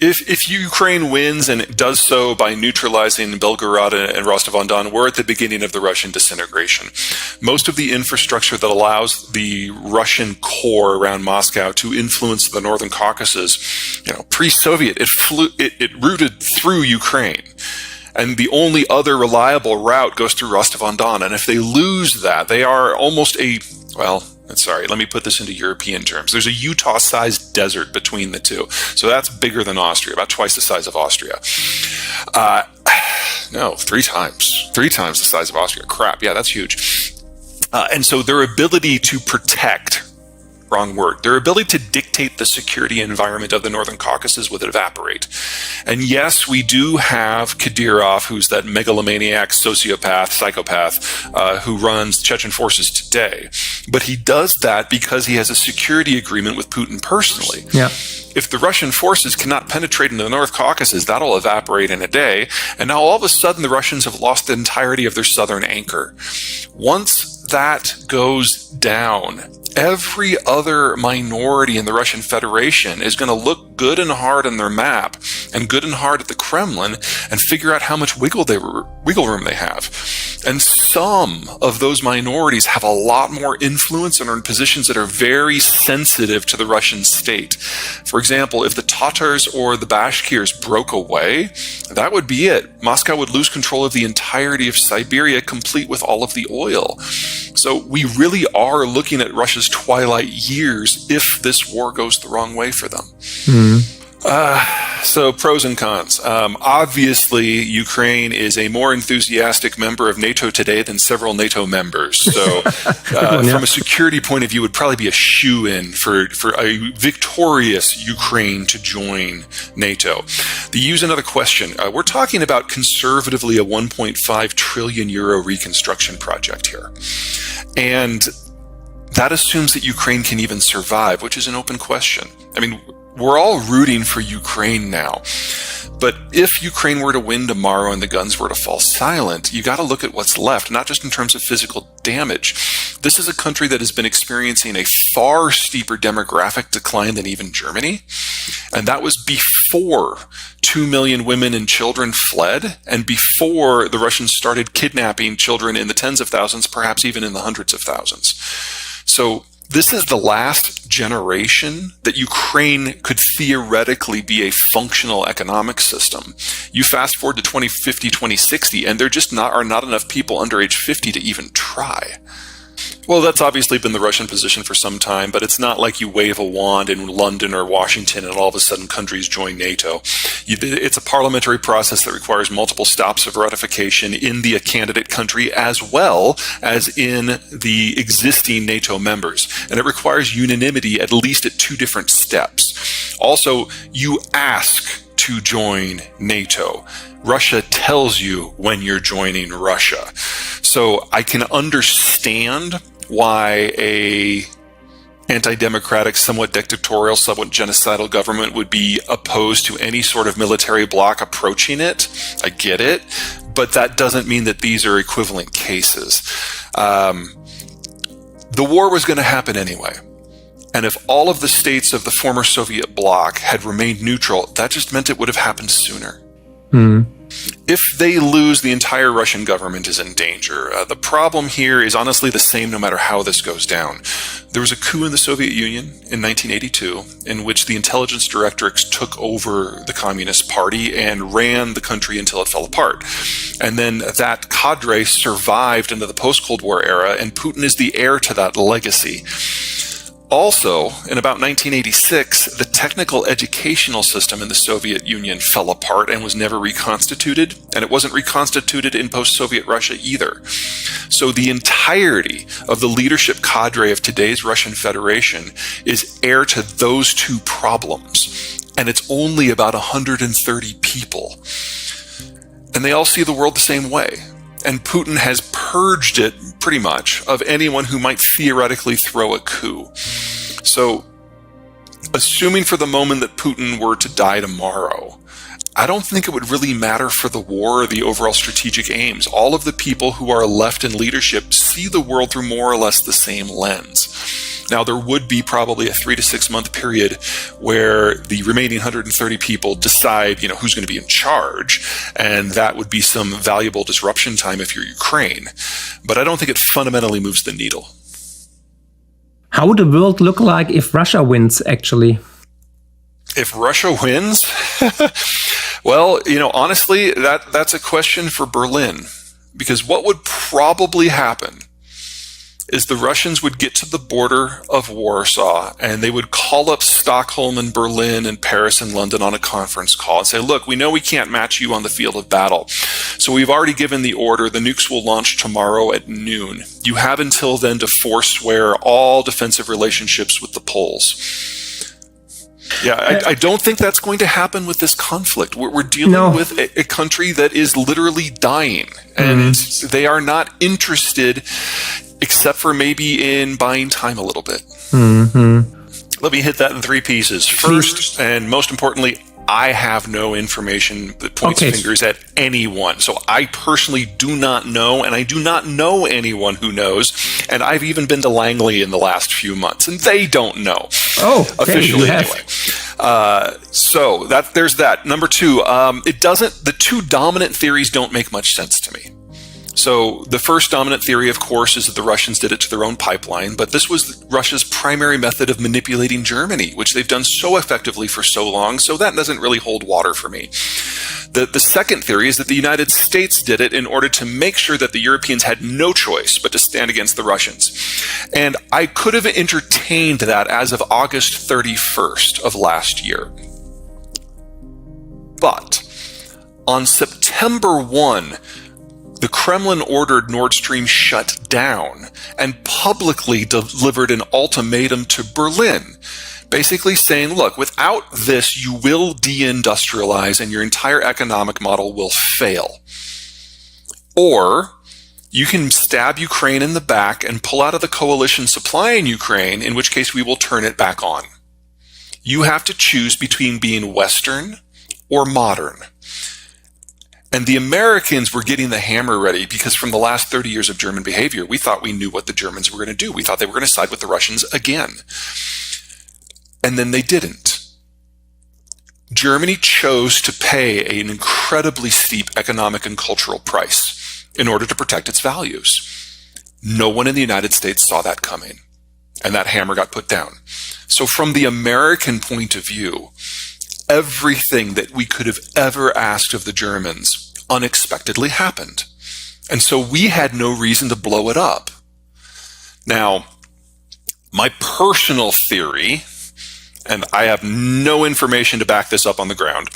If Ukraine wins and it does so by neutralizing Belgorod and Rostov-on-Don, we're at the beginning of the Russian disintegration. Most of the infrastructure that allows the Russian core around Moscow to influence the Northern Caucasus, pre-Soviet, it routed through Ukraine. And the only other reliable route goes through Rostov-on-Don. And if they lose that, they are almost let me put this into European terms. There's a Utah-sized desert between the two. So that's bigger than Austria, about twice the size of Austria. No, three times the size of Austria. Crap, yeah, that's huge. And so their ability to protect, their ability to dictate the security environment of the Northern Caucasus would evaporate. And yes, we do have Kadyrov, who's that megalomaniac psychopath, who runs Chechen forces today. But he does that because he has a security agreement with Putin personally. Yeah. If the Russian forces cannot penetrate into the North Caucasus, that'll evaporate in a day. And now all of a sudden the Russians have lost the entirety of their southern anchor. Once that goes down, every other minority in the Russian Federation is going to look good and hard on their map and good and hard at the Kremlin and figure out how much wiggle room they have. And some of those minorities have a lot more influence and are in positions that are very sensitive to the Russian state. For example, if the Tatars or the Bashkirs broke away, that would be it. Moscow would lose control of the entirety of Siberia, complete with all of the oil. So we really are looking at Russia's twilight years if this war goes the wrong way for them. Mm-hmm. So pros and cons. Obviously, Ukraine is a more enthusiastic member of NATO today than several NATO members. So from a security point of view, it would probably be a shoo-in for a victorious Ukraine to join NATO. To use another question, we're talking about conservatively a 1.5 trillion euro reconstruction project here. And that assumes that Ukraine can even survive, which is an open question. I mean, we're all rooting for Ukraine now. But if Ukraine were to win tomorrow and the guns were to fall silent, you got to look at what's left, not just in terms of physical damage. This is a country that has been experiencing a far steeper demographic decline than even Germany. And that was before 2 million women and children fled, and before the Russians started kidnapping children in the tens of thousands, perhaps even in the hundreds of thousands. So this is the last generation that Ukraine could theoretically be a functional economic system. You fast forward to 2050, 2060, and there just are not enough people under age 50 to even try. Well, that's obviously been the Russian position for some time, but it's not like you wave a wand in London or Washington and all of a sudden countries join NATO. It's a parliamentary process that requires multiple stops of ratification in the candidate country as well as in the existing NATO members. And it requires unanimity at least at 2 different steps. Also, you ask to join NATO. Russia tells you when you're joining Russia. So I can understand why a anti-democratic, somewhat dictatorial, somewhat genocidal government would be opposed to any sort of military bloc approaching it. I get it, but that doesn't mean that these are equivalent cases. The war was going to happen anyway. And if all of the states of the former Soviet bloc had remained neutral, that just meant it would have happened sooner. Mm. If they lose, the entire Russian government is in danger. The problem here is honestly the same no matter how this goes down. There was a coup in the Soviet Union in 1982 in which the intelligence directorates took over the Communist Party and ran the country until it fell apart. And then that cadre survived into the post-Cold War era, and Putin is the heir to that legacy. Also, in about 1986, the technical educational system in the Soviet Union fell apart and was never reconstituted, and it wasn't reconstituted in post-Soviet Russia either. So the entirety of the leadership cadre of today's Russian Federation is heir to those 2 problems, and it's only about 130 people. And they all see the world the same way. And Putin has purged it, pretty much, of anyone who might theoretically throw a coup. So, assuming for the moment that Putin were to die tomorrow, I don't think it would really matter for the war or the overall strategic aims. All of the people who are left in leadership see the world through more or less the same lens. Now, there would be probably a 3 to 6 month period where the remaining 130 people decide, who's going to be in charge, and that would be some valuable disruption time if you're Ukraine. But I don't think it fundamentally moves the needle. How would the world look like if Russia wins, actually? If Russia wins? Well, honestly, that's a question for Berlin. Because what would probably happen is the Russians would get to the border of Warsaw and they would call up Stockholm and Berlin and Paris and London on a conference call and say, look, we know we can't match you on the field of battle. So we've already given the order. The nukes will launch tomorrow at noon. You have until then to forswear all defensive relationships with the Poles. Yeah, I don't think that's going to happen with this conflict. We're dealing with a country that is literally dying, and they are not interested, except for maybe in buying time a little bit. Let me hit that in 3 pieces. First, and most importantly, I have no information that points fingers at anyone. So I personally do not know, and I do not know anyone who knows. And I've even been to Langley in the last few months, and they don't know. Officially anyway. So there's that. Number 2, the 2 dominant theories don't make much sense to me. So the first dominant theory, of course, is that the Russians did it to their own pipeline, but this was Russia's primary method of manipulating Germany, which they've done so effectively for so long, so that doesn't really hold water for me. The second theory is that the United States did it in order to make sure that the Europeans had no choice but to stand against the Russians. And I could have entertained that as of August 31st of last year. But on September 1, the Kremlin ordered Nord Stream shut down and publicly delivered an ultimatum to Berlin, basically saying, look, without this, you will deindustrialize and your entire economic model will fail. Or you can stab Ukraine in the back and pull out of the coalition supplying Ukraine, in which case we will turn it back on. You have to choose between being Western or modern. And the Americans were getting the hammer ready because from the last 30 years of German behavior, we thought we knew what the Germans were going to do. We thought they were going to side with the Russians again. And then they didn't. Germany chose to pay an incredibly steep economic and cultural price in order to protect its values. No one in the United States saw that coming, and that hammer got put down. So from the American point of view, everything that we could have ever asked of the Germans unexpectedly happened. And so we had no reason to blow it up. Now, my personal theory, and I have no information to back this up on the ground,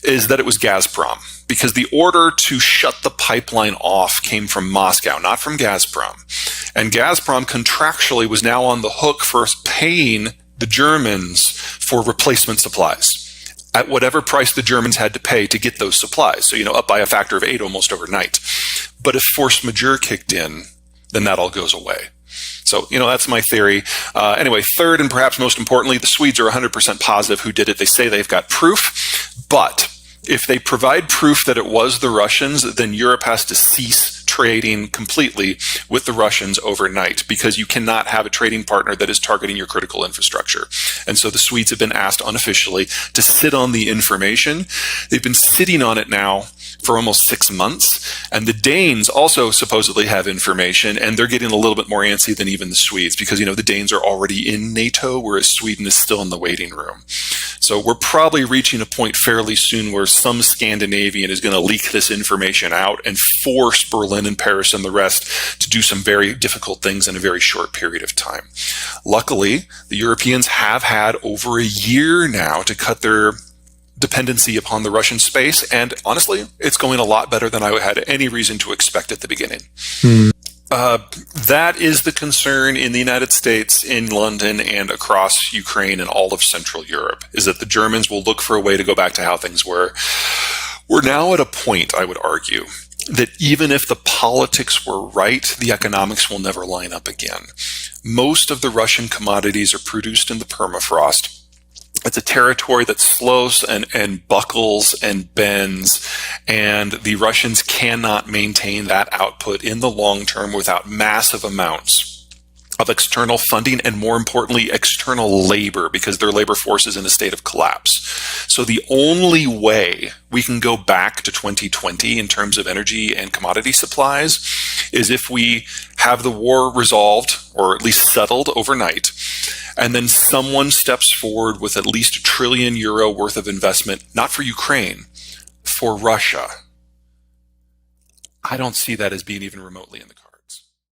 is that it was Gazprom. Because the order to shut the pipeline off came from Moscow, not from Gazprom. And Gazprom contractually was now on the hook for paying the Germans for replacement supplies at whatever price the Germans had to pay to get those supplies. So, up by a factor of 8 almost overnight. But if force majeure kicked in, then that all goes away. So, that's my theory. Anyway, third, and perhaps most importantly, the Swedes are 100% positive who did it. They say they've got proof. But if they provide proof that it was the Russians, then Europe has to cease trading completely with the Russians overnight, because you cannot have a trading partner that is targeting your critical infrastructure. And so the Swedes have been asked unofficially to sit on the information. They've been sitting on it now for almost 6 months. And the Danes also supposedly have information, and they're getting a little bit more antsy than even the Swedes, because, the Danes are already in NATO, whereas Sweden is still in the waiting room. So we're probably reaching a point fairly soon where some Scandinavian is going to leak this information out and force Berlin and Paris and the rest to do some very difficult things in a very short period of time. Luckily, the Europeans have had over a year now to cut their dependency upon the Russian space, and honestly, it's going a lot better than I had any reason to expect at the beginning. That is the concern in the United States, in London, and across Ukraine and all of Central Europe, is that the Germans will look for a way to go back to how things were. We're now at a point, I would argue, that even if the politics were right, the economics will never line up again. Most of the Russian commodities are produced in the permafrost. It's a territory that slows and buckles and bends, and the Russians cannot maintain that output in the long term without massive amounts of external funding and, more importantly, external labor, because their labor force is in a state of collapse. So the only way we can go back to 2020 in terms of energy and commodity supplies is if we have the war resolved, or at least settled overnight, and then someone steps forward with at least €1 trillion worth of investment, not for Ukraine, for Russia. I don't see that as being even remotely in the cards.